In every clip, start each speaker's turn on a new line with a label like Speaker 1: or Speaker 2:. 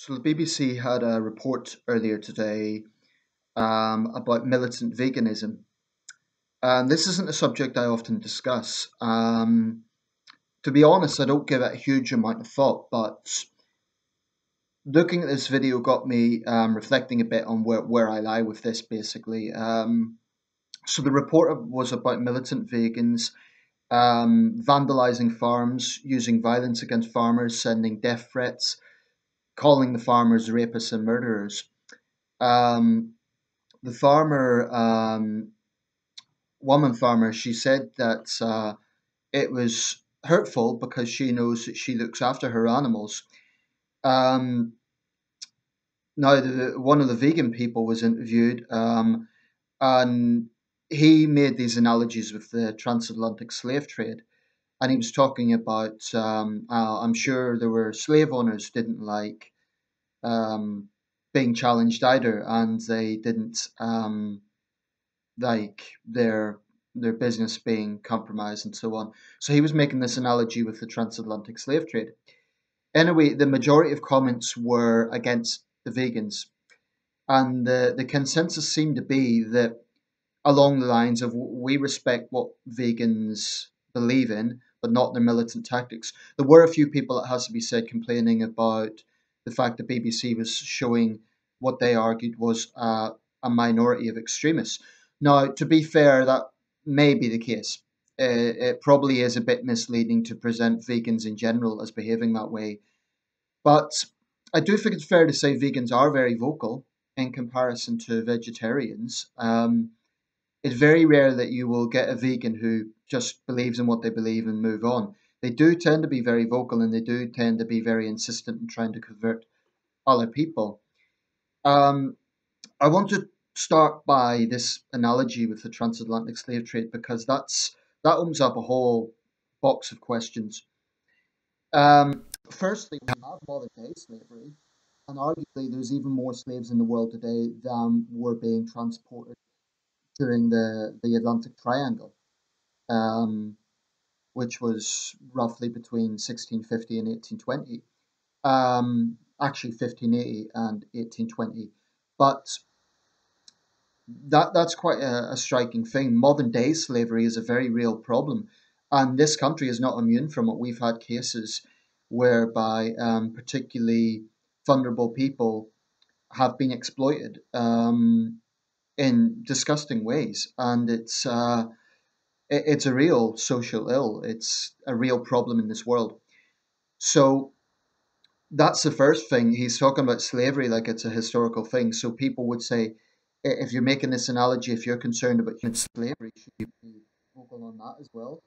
Speaker 1: So the BBC had a report earlier today about militant veganism. This isn't a subject I often discuss. To be honest, I don't give it a huge amount of thought, but looking at this video got me reflecting a bit on where I lie with this, basically. So the report was about militant vegans vandalizing farms, using violence against farmers, sending death threats, calling the farmers rapists and murderers. Um, the farmer, woman farmer, she said that it was hurtful because she knows that she looks after her animals. Um, Now, one of the vegan people was interviewed, and he made these analogies with the transatlantic slave trade. And he was talking about, I'm sure there were slave owners didn't like um, being challenged either, and they didn't like their business being compromised and so on. So he was making this analogy with the transatlantic slave trade. Anyway, the majority of comments were against the vegans, and the consensus seemed to be that along the lines of we respect what vegans believe in, but not their militant tactics. There were a few people, it has to be said, complaining about the fact that BBC was showing what they argued was a minority of extremists. Now, to be fair, that may be the case. It probably is a bit misleading to present vegans in general as behaving that way. But I do think it's fair to say vegans are very vocal in comparison to vegetarians. It's very rare that you will get a vegan who just believes in what they believe and move on. They do tend to be very vocal and they do tend to be very insistent in trying to convert other people. Um, I want to start by this analogy with the transatlantic slave trade because that opens up a whole box of questions. Firstly, we have modern day slavery, and arguably there's even more slaves in the world today than were being transported during the Atlantic Triangle. Um, which was roughly between 1650 and 1820. Actually, 1580 and 1820. But that's quite a striking thing. Modern day slavery is a very real problem, and this country is not immune from it. We've had cases whereby particularly vulnerable people have been exploited in disgusting ways, and it's a real social ill. It's a real problem in this world. So that's the first thing. He's talking about slavery like it's a historical thing. So people would say, if you're making this analogy, if you're concerned about human slavery, should you be vocal on that as well?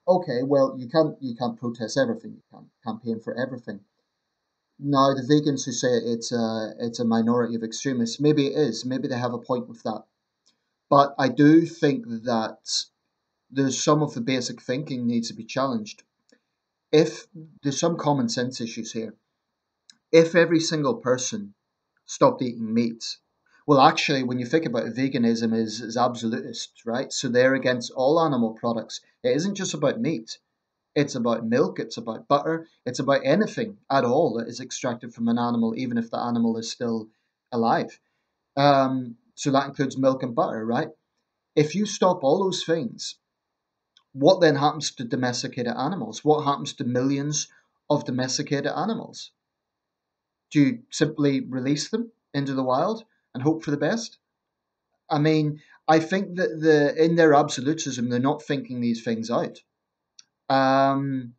Speaker 1: Okay, well you can't protest everything. You can't campaign for everything. Now the vegans who say it's a minority of extremists, maybe it is. Maybe they have a point with that. But I do think that there's some of the basic thinking needs to be challenged. If there's some common sense issues here, if every single person stopped eating meat, well, actually, when you think about it, veganism is absolutist, right? So they're against all animal products. It isn't just about meat. It's about milk, it's about butter, it's about anything at all that is extracted from an animal, even if the animal is still alive. So that includes milk and butter, right? If you stop all those things, what then happens to domesticated animals? What happens to millions of domesticated animals? Do you simply release them into the wild and hope for the best? I mean, I think that in their absolutism, they're not thinking these things out. Um,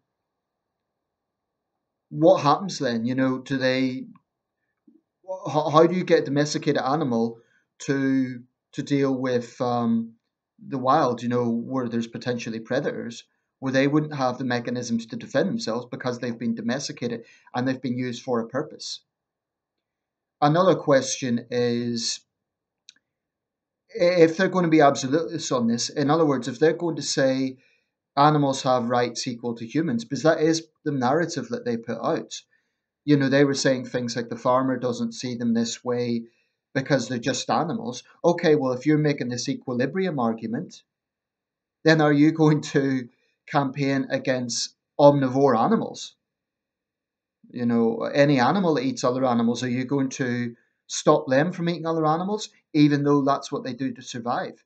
Speaker 1: what happens then? Do they? How do you get a domesticated animal to deal with the wild? Where there's potentially predators, where they wouldn't have the mechanisms to defend themselves because they've been domesticated and they've been used for a purpose. Another question is if they're going to be absolutists on this, in other words, if they're going to say animals have rights equal to humans, because that is the narrative that they put out. They were saying things like the farmer doesn't see them this way because they're just animals. Okay, well, if you're making this equilibrium argument, then are you going to campaign against omnivore animals? You know, any animal that eats other animals, are you going to stop them from eating other animals, even though that's what they do to survive?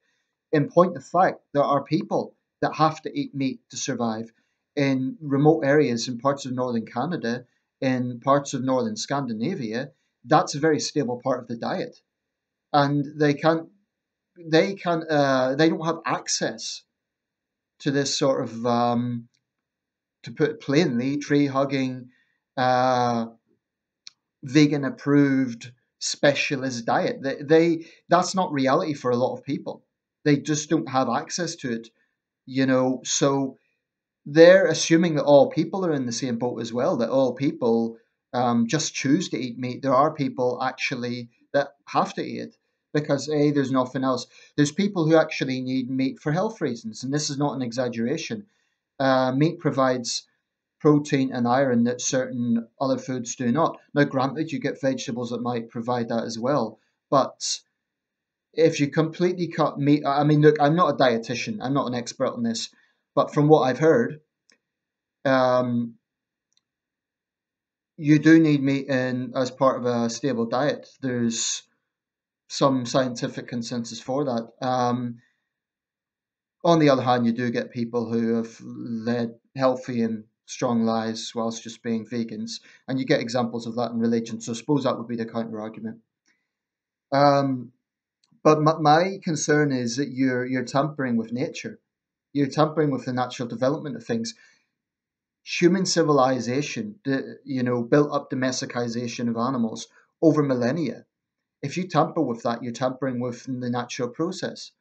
Speaker 1: In point of fact, there are people that have to eat meat to survive in remote areas in parts of northern Canada, in parts of northern Scandinavia. That's a very stable part of the diet, and they don't have access to this sort of, to put it plainly, tree hugging, uh, vegan approved specialist diet. That's not reality for a lot of people. They just don't have access to it, so they're assuming that all people are in the same boat as well, that all people just choose to eat meat. There are people actually that have to eat it because A, there's nothing else. There's people who actually need meat for health reasons, and this is not an exaggeration. Meat provides protein and iron that certain other foods do not. Now, granted, you get vegetables that might provide that as well, but if you completely cut meat, I mean, look, I'm not a dietitian, I'm not an expert on this, but from what I've heard, um, you do need meat in as part of a stable diet. There's some scientific consensus for that. On the other hand, you do get people who have led healthy and strong lives whilst just being vegans, and you get examples of that in religion. So I suppose that would be the counter argument. Um, but my concern is that you're tampering with nature. You're tampering with the natural development of things. Human civilization, built up domestication of animals over millennia. If you tamper with that, you're tampering with the natural process.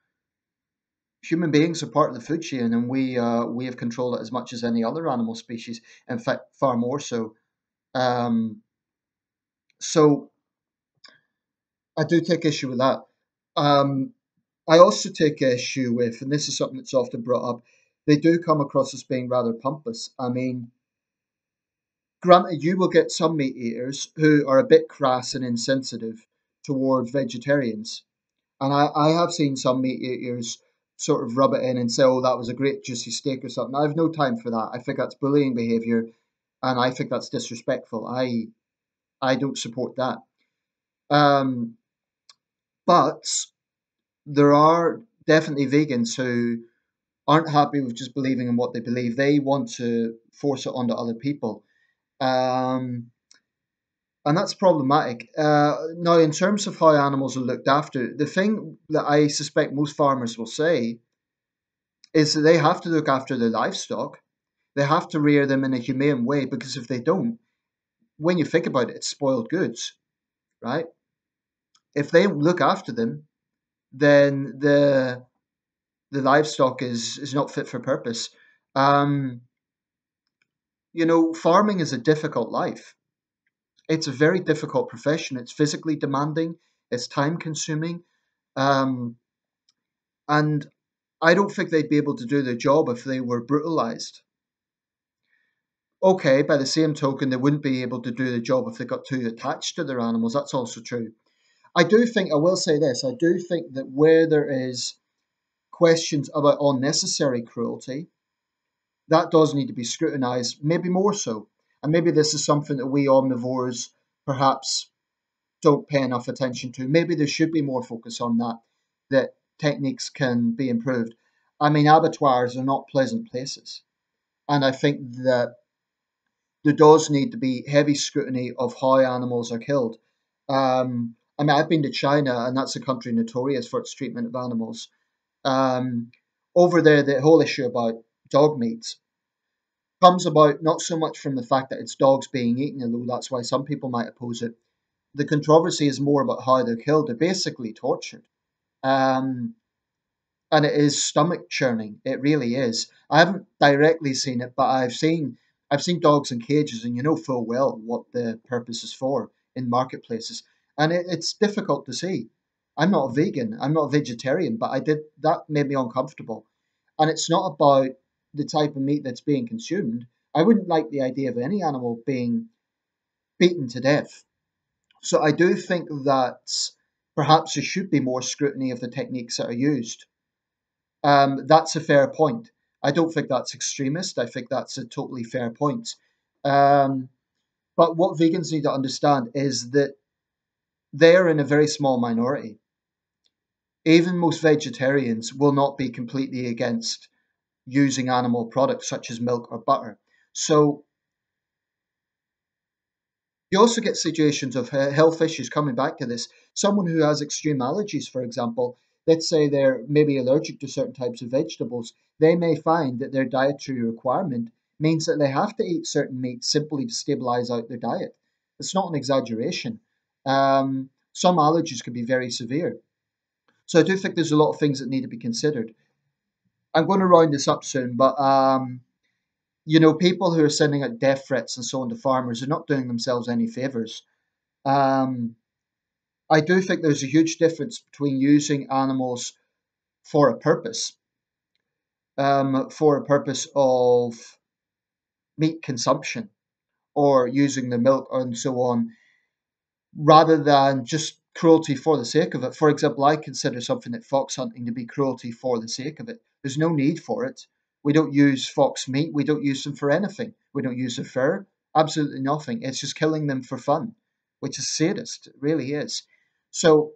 Speaker 1: Human beings are part of the food chain, and we have controlled it as much as any other animal species. In fact, far more so. Um, so I do take issue with that. Um, I also take issue with, and this is something that's often brought up, they do come across as being rather pompous. I mean, granted, you will get some meat eaters who are a bit crass and insensitive toward vegetarians. And I have seen some meat eaters sort of rub it in and say, oh, that was a great juicy steak or something. I have no time for that. I think that's bullying behaviour, and I think that's disrespectful. I don't support that. Um, but there are definitely vegans who aren't happy with just believing in what they believe. They want to force it onto other people. Um, and that's problematic. Now, in terms of how animals are looked after, the thing that I suspect most farmers will say is that they have to look after their livestock. They have to rear them in a humane way because if they don't, when you think about it, it's spoiled goods, right? If they don't look after them, then the livestock is not fit for purpose. Um, farming is a difficult life. It's a very difficult profession. It's physically demanding. It's time consuming. Um, and I don't think they'd be able to do their job if they were brutalized. Okay, by the same token, they wouldn't be able to do the job if they got too attached to their animals. That's also true. I will say this, I do think that where there is questions about unnecessary cruelty, that does need to be scrutinised, maybe more so. And maybe this is something that we omnivores perhaps don't pay enough attention to. Maybe there should be more focus on that, that techniques can be improved. I mean, abattoirs are not pleasant places. And I think that there does need to be heavy scrutiny of how animals are killed. I mean, I've been to China, and that's a country notorious for its treatment of animals. Um, Over there, the whole issue about dog meat comes about not so much from the fact that it's dogs being eaten, although that's why some people might oppose it. The controversy is more about how they're killed. They're basically tortured. Um, and it is stomach churning. It really is. I haven't directly seen it, but I've seen dogs in cages, and you know full well what the purpose is for in marketplaces, and it's difficult to see. I'm not a vegan. I'm not a vegetarian, but I did that made me uncomfortable, and it's not about the type of meat that's being consumed. I wouldn't like the idea of any animal being beaten to death. So I do think that perhaps there should be more scrutiny of the techniques that are used. That's a fair point. I don't think that's extremist. I think that's a totally fair point. Um, But what vegans need to understand is that they're in a very small minority. Even most vegetarians will not be completely against using animal products such as milk or butter. So you also get situations of health issues coming back to this. Someone who has extreme allergies, for example, let's say they're maybe allergic to certain types of vegetables, they may find that their dietary requirement means that they have to eat certain meats simply to stabilize out their diet. It's not an exaggeration. Some allergies can be very severe. So I do think there's a lot of things that need to be considered. I'm going to round this up soon, but people who are sending out death threats and so on to farmers are not doing themselves any favors. Um, I do think there's a huge difference between using animals for a purpose, for a purpose of meat consumption or using the milk and so on, rather than just cruelty for the sake of it. For example, I consider something like fox hunting to be cruelty for the sake of it. There's no need for it. We don't use fox meat. We don't use them for anything. We don't use their fur. Absolutely nothing. It's just killing them for fun, which is sadist. It really is. So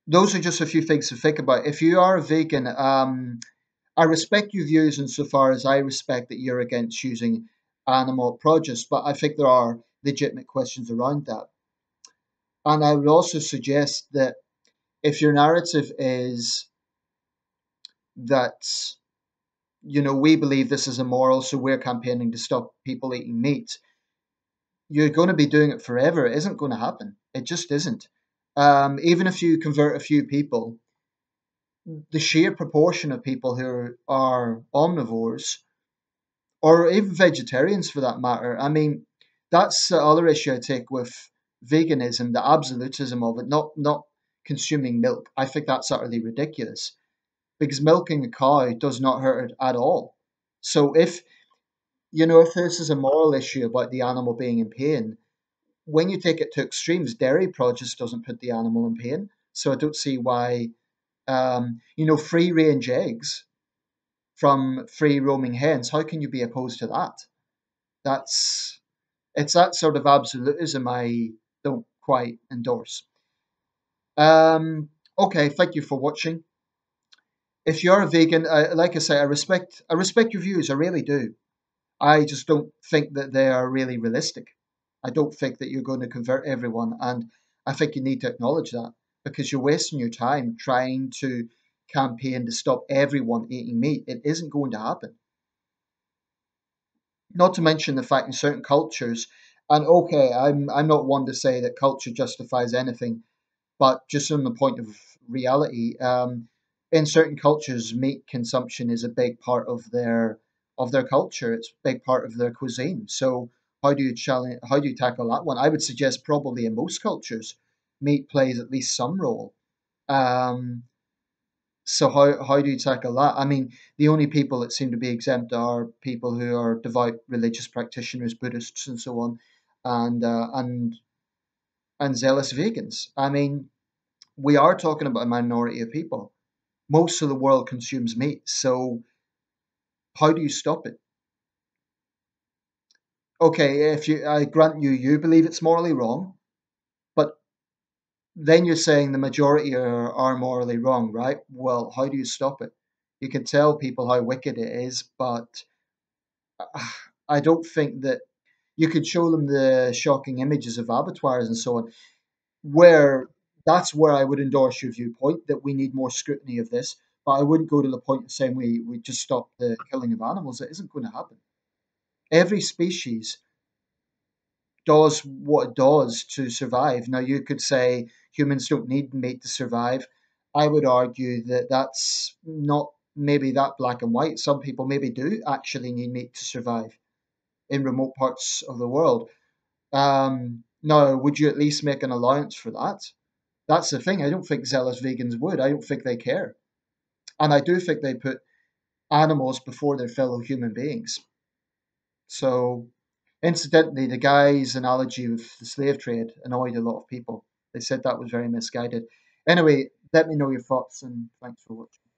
Speaker 1: those are just a few things to think about. If you are a vegan, I respect your views insofar as I respect that you're against using animal produce, but I think there are legitimate questions around that. And I would also suggest that if your narrative is that, we believe this is immoral, so we're campaigning to stop people eating meat, you're going to be doing it forever. It isn't going to happen. It just isn't. Even if you convert a few people, the sheer proportion of people who are omnivores or even vegetarians for that matter. I mean, that's the other issue I take with veganism, the absolutism of it, not consuming milk. I think that's utterly ridiculous because milking a cow does not hurt it at all. So if this is a moral issue about the animal being in pain, when you take it to extremes, dairy produce doesn't put the animal in pain. So I don't see why, free range eggs from free roaming hens. How can you be opposed to that? That's It's that sort of absolutism I don't quite endorse. Um, okay, thank you for watching. If you're a vegan, like I say, I respect your views. I really do. I just don't think that they are really realistic. I don't think that you're going to convert everyone, and I think you need to acknowledge that because you're wasting your time trying to campaign to stop everyone eating meat. It isn't going to happen. Not to mention the fact in certain cultures, and okay, I'm not one to say that culture justifies anything, but just on the point of reality, in certain cultures, meat consumption is a big part of their culture. It's a big part of their cuisine. So how do you tackle that one? I would suggest probably in most cultures, meat plays at least some role. Um, so how do you tackle that? I mean, the only people that seem to be exempt are people who are devout religious practitioners, Buddhists, and so on, and and zealous vegans. I mean, we are talking about a minority of people. Most of the world consumes meat, so how do you stop it? Okay, if I grant you believe it's morally wrong, but then you're saying the majority are morally wrong, right? Well, how do you stop it? You can tell people how wicked it is, but I don't think that you could show them the shocking images of abattoirs and so on, where that's where I would endorse your viewpoint that we need more scrutiny of this. But I wouldn't go to the point of saying we just stop the killing of animals. It isn't going to happen. Every species does what it does to survive. Now, you could say humans don't need meat to survive. I would argue that that's not maybe that black and white. Some people maybe do actually need meat to survive in remote parts of the world. Now, would you at least make an allowance for that? That's the thing. I don't think zealous vegans would. I don't think they care. And I do think they put animals before their fellow human beings. So, incidentally, the guy's analogy with the slave trade annoyed a lot of people. They said that was very misguided. Anyway, let me know your thoughts and thanks for watching.